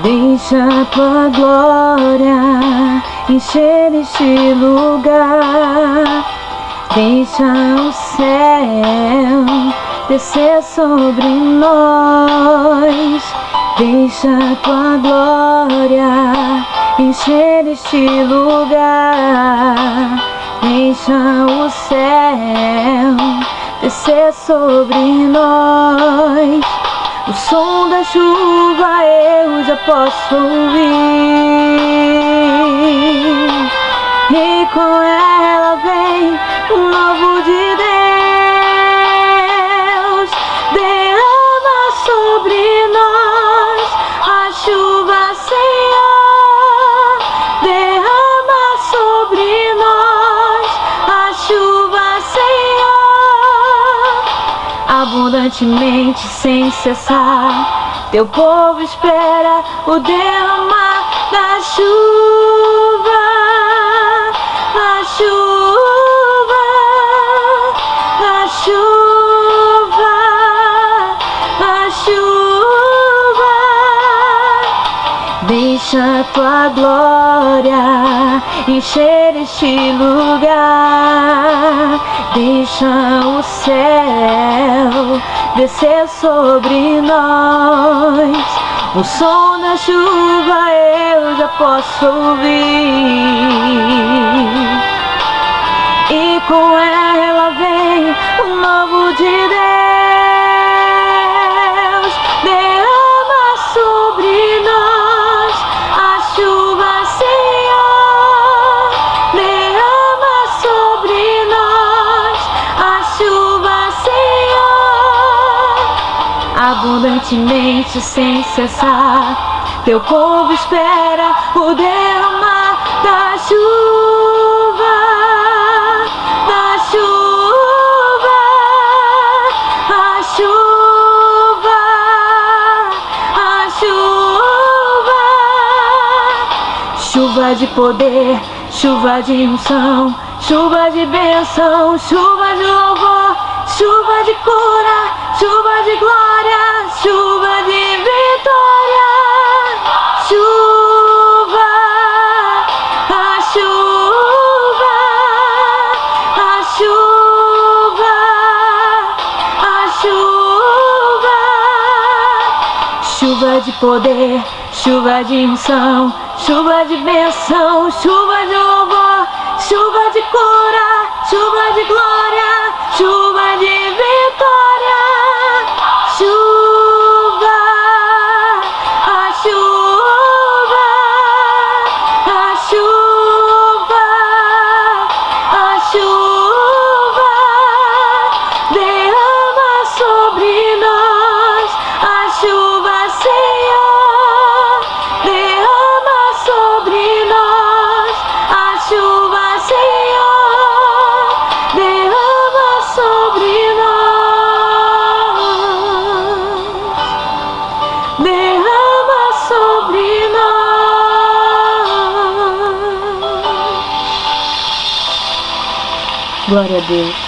Deixa a tua glória encher este lugar. Deixa o céu descer sobre nós. Deixa a tua glória encher este lugar. Deixa o céu descer sobre nós. O som da chuva eu já posso ouvir, e com ela vem o novo de Deus. Derrama sobre nós a chuva, Senhor. Derrama sobre nós a chuva, Senhor. Abundantemente, sem cessar, teu povo espera o derramar da chuva, da chuva, da chuva, da chuva. Deixa a tua glória encher este lugar. Deixa o céu descer sobre nós. O som da chuva eu já posso ouvir, e com ela vem o novo de Deus. Derrama sobre nós a chuva, Senhor. Derrama sobre nós a chuva, Senhor. Abundantemente, sem cessar, teu povo espera o derramar da chuva, da chuva, a chuva, a chuva. Chuva de poder, chuva de unção, chuva de bênção, chuva de louvor, chuva de cura, chuva de glória, chuva de vitória. Chuva, a chuva, a chuva, a chuva. Chuva de poder, chuva de unção, chuva de bênção, chuva de louvor, chuva de cura, chuva de glória, chuva de vitória. Chuva, a chuva, a chuva, a chuva. Derrama sobre nós a chuva, Senhor. Derrama sobre nós a chuva, Senhor. Derrama sobre nós. Derrama sobre nós. Glória a Deus.